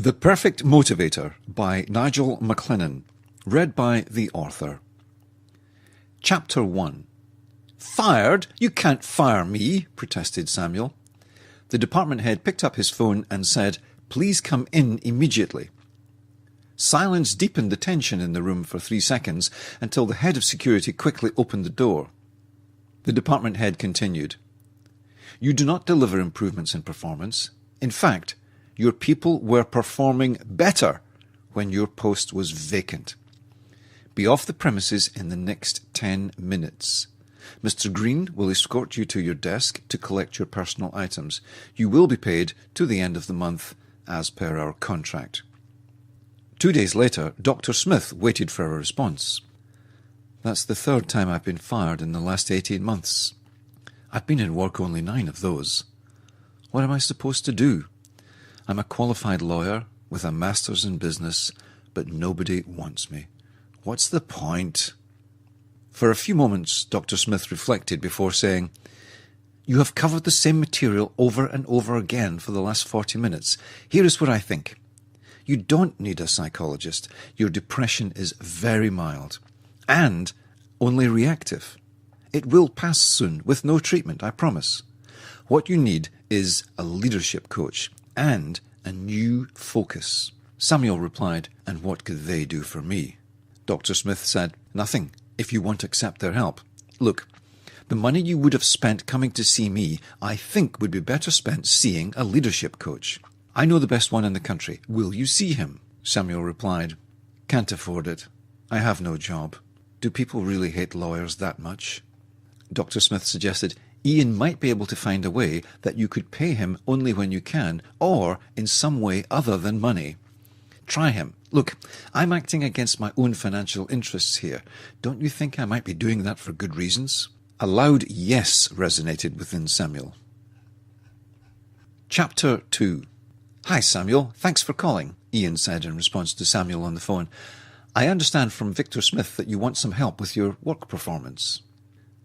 The Perfect Motivator by Nigel MacLennan. Read by the author. Chapter 1. Fired? You can't fire me, protested Samuel. The department head picked up his phone and said, "Please come in immediately." Silence deepened the tension in the room for 3 seconds until the head of security quickly opened the door. The department head continued, "You do not deliver improvements in performance. In fact, your people were performing better when your post was vacant. Be off the premises in the next 10 minutes. Mr. Green will escort you to your desk to collect your personal items. You will be paid to the end of the month as per our contract." 2 days later, Dr. Smith waited for a response. "That's the 3rd time I've been fired in the last 18 months. I've been in work only 9 of those. What am I supposed to do? I'm a qualified lawyer with a master's in business, but nobody wants me. What's the point?" For a few moments, Dr. Smith reflected before saying, "You have covered the same material over and over again for the last 40 minutes. Here is what I think. You don't need a psychologist. Your depression is very mild and only reactive. It will pass soon with no treatment, I promise. What you need is a leadership coach and a new focus." Samuel replied, "And what could they do for me?" Dr. Smith said, "Nothing, if you won't accept their help. Look, the money you would have spent coming to see me, I think would be better spent seeing a leadership coach. I know the best one in the country. Will you see him?" Samuel replied, "Can't afford it. I have no job. Do people really hate lawyers that much?" Dr. Smith suggested, "Ian might be able to find a way that you could pay him only when you can, or in some way other than money. Try him. Look, I'm acting against my own financial interests here. Don't you think I might be doing that for good reasons?" A loud yes resonated within Samuel. Chapter 2. "Hi, Samuel. Thanks for calling," Ian said in response to Samuel on the phone. "I understand from Victor Smith that you want some help with your work performance."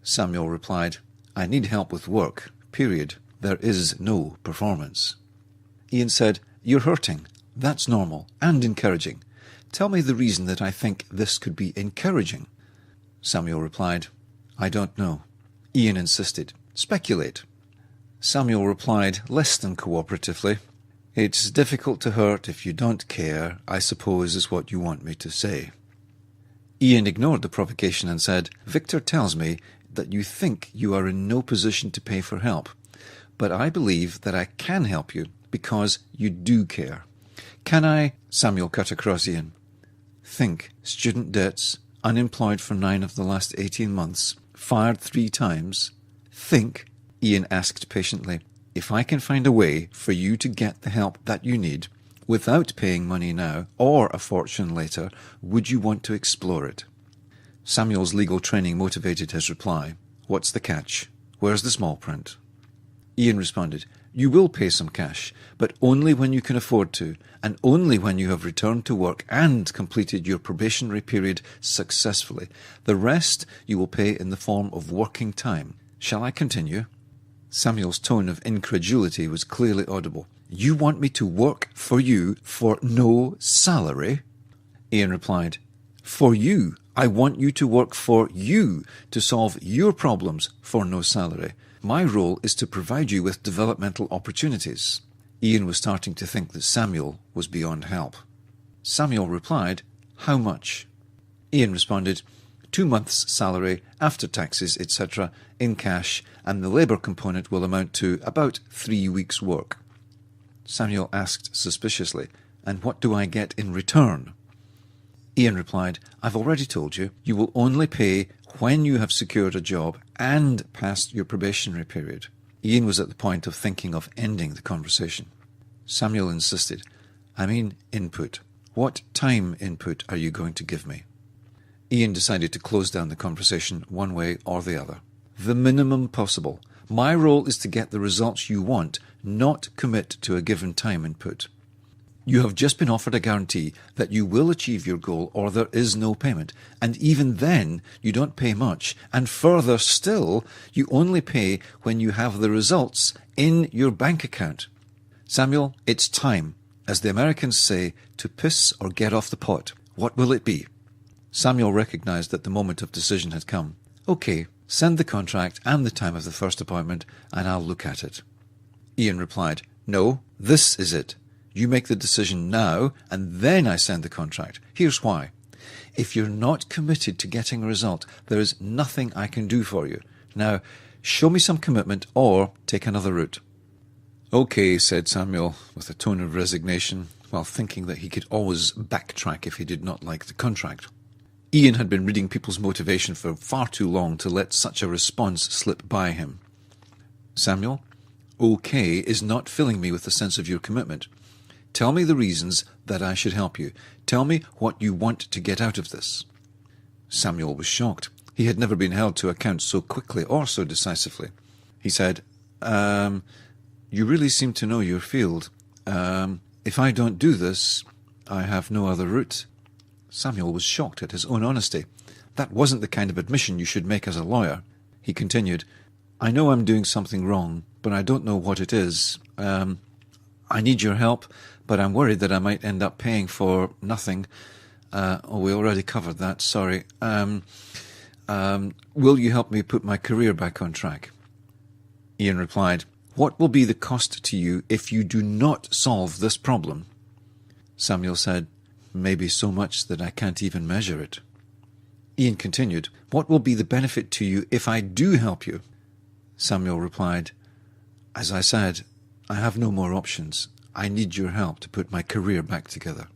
Samuel replied, "I need help with work, period. There is no performance." Ian said, "You're hurting. That's normal and encouraging. Tell me the reason that I think this could be encouraging." Samuel replied, "I don't know." Ian insisted, "Speculate." Samuel replied, less than cooperatively, "It's difficult to hurt if you don't care, I suppose is what you want me to say." Ian ignored the provocation and said, "Victor tells me that you think you are in no position to pay for help, but I believe that I can help you because you do care. Can I—" Samuel cut across Ian. "Think, student debts, unemployed for 9 of the last 18 months, fired 3 times. Think," Ian asked patiently, "if I can find a way for you to get the help that you need, without paying money now or a fortune later, would you want to explore it?" Samuel's legal training motivated his reply. "What's the catch? Where's the small print?" Ian responded, "You will pay some cash, but only when you can afford to, and only when you have returned to work and completed your probationary period successfully. The rest you will pay in the form of working time. Shall I continue?" Samuel's tone of incredulity was clearly audible. "You want me to work for you for no salary?" Ian replied, "For you. I want you to work for you, to solve your problems for no salary. My role is to provide you with developmental opportunities." Ian was starting to think that Samuel was beyond help. Samuel replied, "How much?" Ian responded, 2 months' salary, after taxes, etc., in cash, and the labour component will amount to about 3 weeks' work. Samuel asked suspiciously, "And what do I get in return?" Ian replied, "I've already told you. You will only pay when you have secured a job and passed your probationary period." Ian was at the point of thinking of ending the conversation. Samuel insisted, "I mean input. What time input are you going to give me?" Ian decided to close down the conversation one way or the other. "The minimum possible. My role is to get the results you want, not commit to a given time input. You have just been offered a guarantee that you will achieve your goal or there is no payment, and even then you don't pay much, and further still, you only pay when you have the results in your bank account. Samuel, it's time. As the Americans say, to piss or get off the pot. What will it be? Samuel recognised that the moment of decision had come. OK, send the contract and the time of the first appointment, and I'll look at it. Ian replied, No, this is it. You make the decision now, and then I send the contract. Here's why. If you're not committed to getting a result, there is nothing I can do for you. Now, show me some commitment or take another route. OK, said Samuel, with a tone of resignation, while thinking that he could always backtrack if he did not like the contract. Ian had been reading people's motivation for far too long to let such a response slip by him. Samuel, OK is not filling me with a sense of your commitment. Tell me the reasons that I should help you. Tell me what you want to get out of this. Samuel was shocked. He had never been held to account so quickly or so decisively. He said, You really seem to know your field. If I don't do this, I have no other route. Samuel was shocked at his own honesty. That wasn't the kind of admission you should make as a lawyer. He continued, I know I'm doing something wrong, but I don't know what it is. I need your help, but I'm worried that I might end up paying for nothing. We already covered that, sorry. Will you help me put my career back on track? Ian replied, What will be the cost to you if you do not solve this problem? Samuel said, Maybe so much that I can't even measure it. Ian continued, What will be the benefit to you if I do help you? Samuel replied, As I said, I have no more options. I need your help to put my career back together.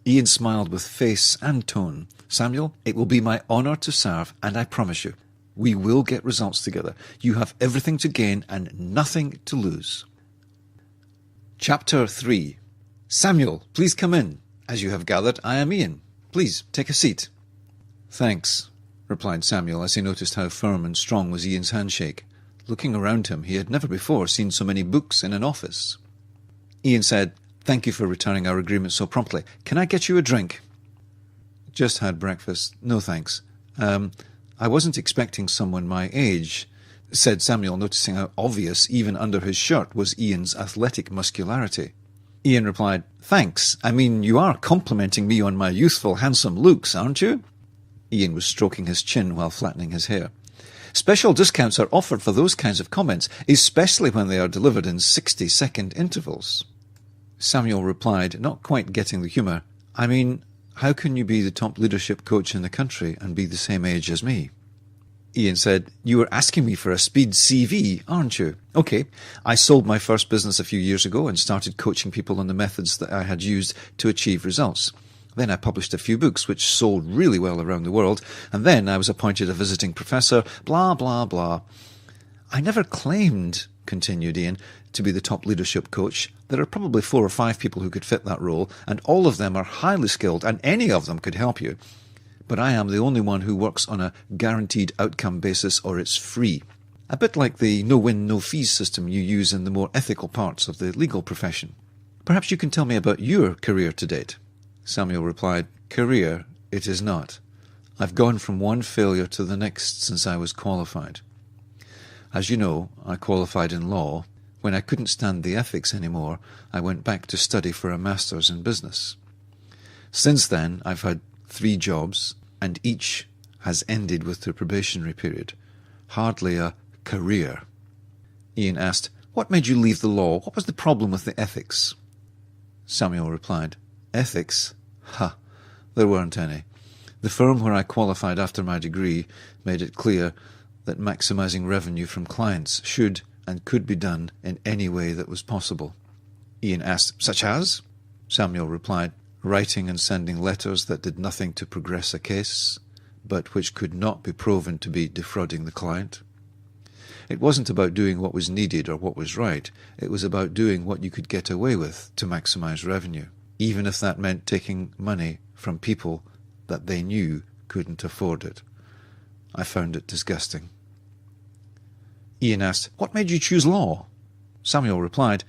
Ian smiled with face and tone. Samuel, it will be my honour to serve, and I promise you, we will get results together. You have everything to gain and nothing to lose. Chapter 3. Samuel, please come in. As you have gathered, I am Ian. Please, take a seat. Thanks, replied Samuel as he noticed how firm and strong was Ian's handshake. Looking around him, he had never before seen so many books in an office. Ian said, Thank you for returning our agreement so promptly. Can I get you a drink? Just had breakfast. No thanks. I wasn't expecting someone my age, said Samuel, noticing how obvious, even under his shirt, was Ian's athletic muscularity. Ian replied, Thanks. I mean, you are complimenting me on my youthful, handsome looks, aren't you? Ian was stroking his chin while flattening his hair. Special discounts are offered for those kinds of comments, especially when they are delivered in 60-second intervals. Samuel replied, not quite getting the humour, I mean, how can you be the top leadership coach in the country and be the same age as me? Ian said, You were asking me for a speed CV, aren't you? OK, I sold my first business a few years ago and started coaching people on the methods that I had used to achieve results. Then I published a few books which sold really well around the world, and then I was appointed a visiting professor, blah, blah, blah. I never claimed, continued Ian, to be the top leadership coach. There are probably 4 or 5 people who could fit that role, and all of them are highly skilled, and any of them could help you. But I am the only one who works on a guaranteed outcome basis, or it's free. A bit like the no-win, no-fees system you use in the more ethical parts of the legal profession. Perhaps you can tell me about your career to date. Samuel replied, Career, it is not. I've gone from one failure to the next since I was qualified. As you know, I qualified in law. When I couldn't stand the ethics anymore, I went back to study for a master's in business. Since then, I've had 3 jobs, and each has ended with the probationary period. Hardly a career. Ian asked, What made you leave the law? What was the problem with the ethics? Samuel replied, Ethics? Ha! There weren't any. The firm where I qualified after my degree made it clear that maximising revenue from clients should and could be done in any way that was possible. Ian asked, Such as? Samuel replied, Writing and sending letters that did nothing to progress a case, but which could not be proven to be defrauding the client. It wasn't about doing what was needed or what was right. It was about doing what you could get away with to maximise revenue, even if that meant taking money from people that they knew couldn't afford it. I found it disgusting. Ian asked, What made you choose law? Samuel replied,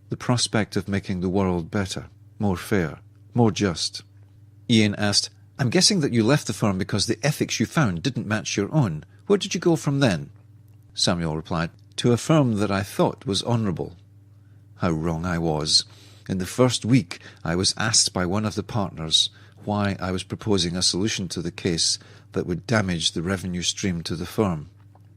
The prospect of making the world better, more fair, more just. Ian asked, I'm guessing that you left the firm because the ethics you found didn't match your own. Where did you go from then? Samuel replied, To a firm that I thought was honourable. How wrong I was. In the first week, I was asked by one of the partners why I was proposing a solution to the case that would damage the revenue stream to the firm.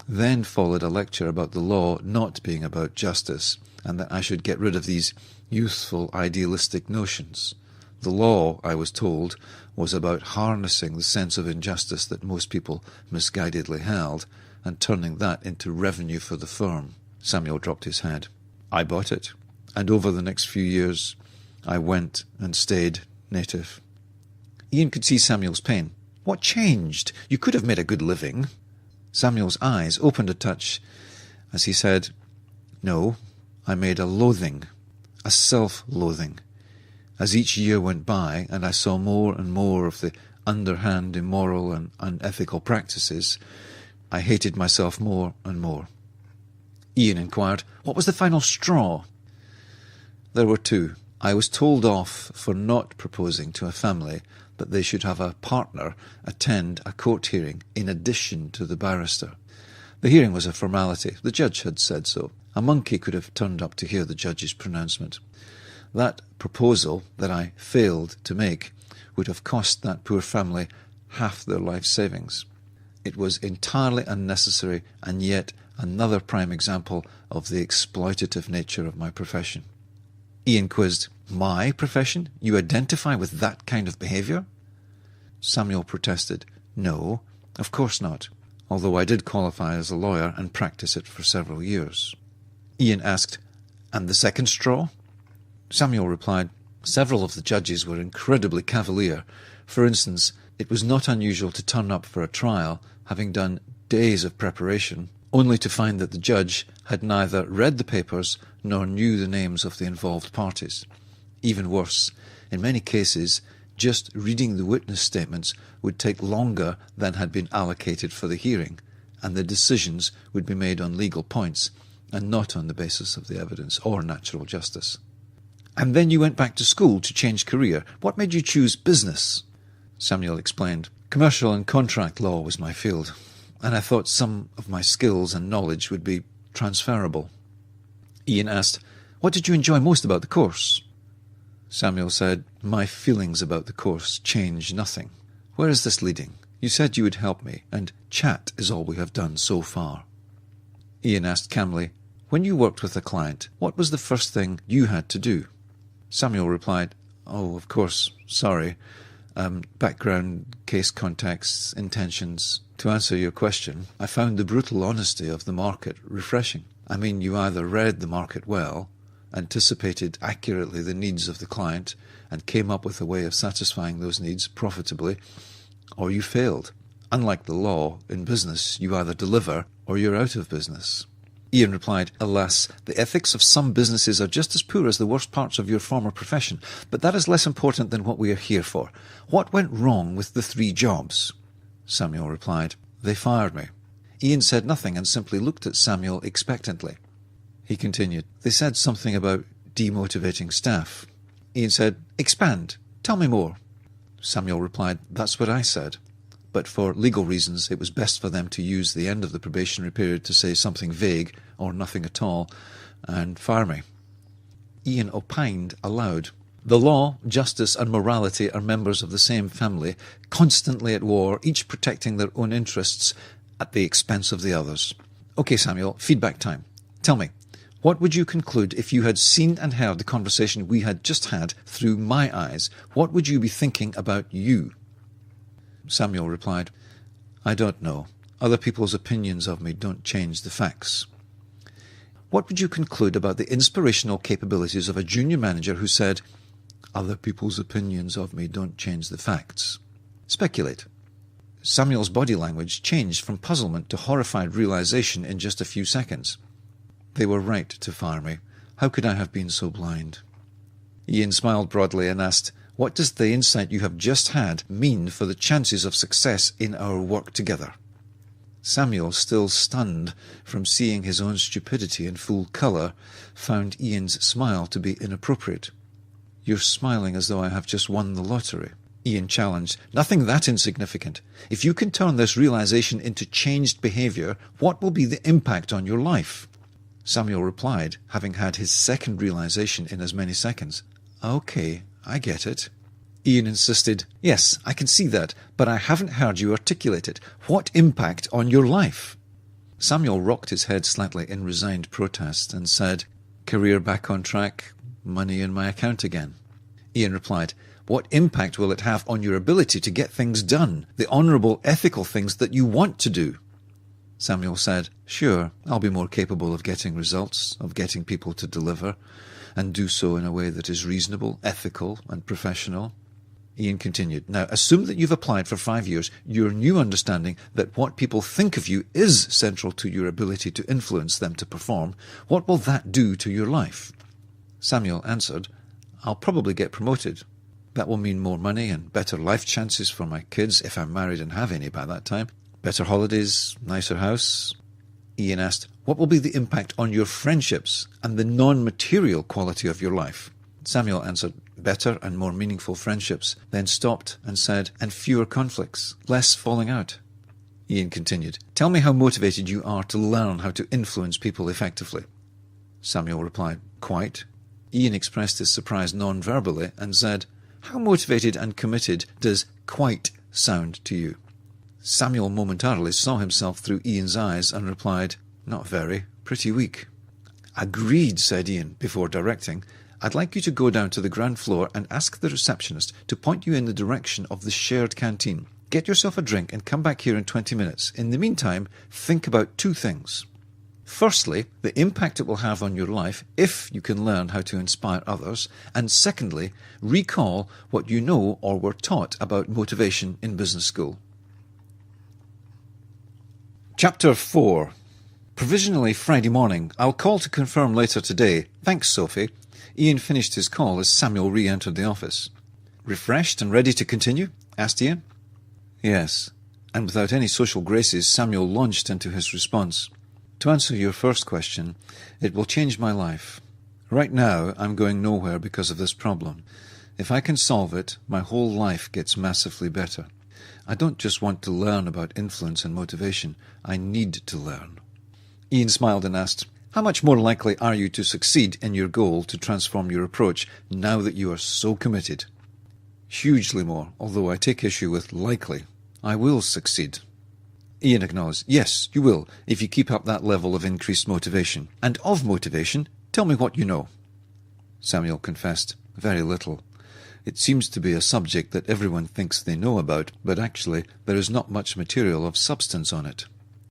Then followed a lecture about the law not being about justice, and that I should get rid of these youthful, idealistic notions. The law, I was told, was about harnessing the sense of injustice that most people misguidedly held, and turning that into revenue for the firm. Samuel dropped his head. I bought it, and over the next few years, I went and stayed native. Ian could see Samuel's pain. What changed? You could have made a good living. Samuel's eyes opened a touch as he said, No, I made a loathing, a self-loathing. As each year went by and I saw more and more of the underhand, immoral and unethical practices, I hated myself more and more. Ian inquired, What was the final straw? There were two. I was told off for not proposing to a family that they should have a partner attend a court hearing in addition to the barrister. The hearing was a formality. The judge had said so. A monkey could have turned up to hear the judge's pronouncement. That proposal that I failed to make would have cost that poor family half their life savings. It was entirely unnecessary, and yet another prime example of the exploitative nature of my profession. Ian quizzed, My profession? You identify with that kind of behaviour? Samuel protested, No, of course not, although I did qualify as a lawyer and practice it for several years. Ian asked, And the second straw? Samuel replied, Several of the judges were incredibly cavalier. For instance, it was not unusual to turn up for a trial, having done days of preparation, only to find that the judge had neither read the papers nor knew the names of the involved parties. Even worse, in many cases, just reading the witness statements would take longer than had been allocated for the hearing, and the decisions would be made on legal points and not on the basis of the evidence or natural justice. And then you went back to school to change career. What made you choose business? Samuel explained. Commercial and contract law was my field, and I thought some of my skills and knowledge would be transferable. Ian asked, What did you enjoy most about the course? Samuel said, My feelings about the course change nothing. Where is this leading? You said you would help me, and chat is all we have done so far. Ian asked calmly, When you worked with a client, what was the first thing you had to do? Samuel replied, Oh, of course, sorry. Background, case contexts, intentions. To answer your question, I found the brutal honesty of the market refreshing. I mean, you either read the market well, anticipated accurately the needs of the client, and came up with a way of satisfying those needs profitably, or you failed. Unlike the law, in business you either deliver or you're out of business. Ian replied, Alas, the ethics of some businesses are just as poor as the worst parts of your former profession, but that is less important than what we are here for. What went wrong with the 3 jobs? Samuel replied, They fired me. Ian said nothing and simply looked at Samuel expectantly. He continued, They said something about demotivating staff. Ian said, Expand. Tell me more. Samuel replied, That's what I said. But for legal reasons it was best for them to use the end of the probationary period to say something vague or nothing at all and fire me. Ian opined aloud. The law, justice and morality are members of the same family, constantly at war, each protecting their own interests at the expense of the others. Okay, Samuel, feedback time. Tell me, what would you conclude if you had seen and heard the conversation we had just had through my eyes? What would you be thinking about you? Samuel replied, I don't know. Other people's opinions of me don't change the facts. What would you conclude about the inspirational capabilities of a junior manager who said, Other people's opinions of me don't change the facts? Speculate. Samuel's body language changed from puzzlement to horrified realization in just a few seconds. They were right to fire me. How could I have been so blind? Ian smiled broadly and asked, What does the insight you have just had mean for the chances of success in our work together? Samuel, still stunned from seeing his own stupidity in full colour, found Ian's smile to be inappropriate. You're smiling as though I have just won the lottery. Ian challenged. Nothing that insignificant. If you can turn this realization into changed behaviour, what will be the impact on your life? Samuel replied, having had his second realization in as many seconds. Okay, I get it. Ian insisted. Yes, I can see that, but I haven't heard you articulate it. What impact on your life? Samuel rocked his head slightly in resigned protest and said, Career back on track, money in my account again. Ian replied, What impact will it have on your ability to get things done, the honourable, ethical things that you want to do? Samuel said, Sure, I'll be more capable of getting results, of getting people to deliver, and do so in a way that is reasonable, ethical, and professional. Ian continued, Now, assume that you've applied for 5 years your new understanding that what people think of you is central to your ability to influence them to perform. What will that do to your life? Samuel answered, I'll probably get promoted. That will mean more money and better life chances for my kids if I'm married and have any by that time. Better holidays, nicer house. Ian asked, What will be the impact on your friendships and the non-material quality of your life? Samuel answered, Better and more meaningful friendships, then stopped and said, And fewer conflicts, less falling out. Ian continued, Tell me how motivated you are to learn how to influence people effectively. Samuel replied, Quite. Ian expressed his surprise non-verbally and said, How motivated and committed does quite sound to you? Samuel momentarily saw himself through Ian's eyes and replied, Not very, pretty weak. Agreed, said Ian, before directing, I'd like you to go down to the ground floor and ask the receptionist to point you in the direction of the shared canteen. Get yourself a drink and come back here in 20 minutes. In the meantime, think about 2 things. Firstly, the impact it will have on your life if you can learn how to inspire others. And secondly, recall what you know or were taught about motivation in business school. Chapter 4. Provisionally Friday morning. I'll call to confirm later today. Thanks, Sophie. Ian finished his call as Samuel re-entered the office. Refreshed and ready to continue? Asked Ian. Yes. And without any social graces, Samuel launched into his response. To answer your first question, it will change my life. Right now, I'm going nowhere because of this problem. If I can solve it, my whole life gets massively better. I don't just want to learn about influence and motivation. I need to learn. Ian smiled and asked, How much more likely are you to succeed in your goal to transform your approach now that you are so committed? Hugely more, although I take issue with likely. I will succeed. Ian acknowledged, Yes, you will, if you keep up that level of increased motivation. And of motivation, tell me what you know. Samuel confessed, Very little. It seems to be a subject that everyone thinks they know about, but actually there is not much material of substance on it.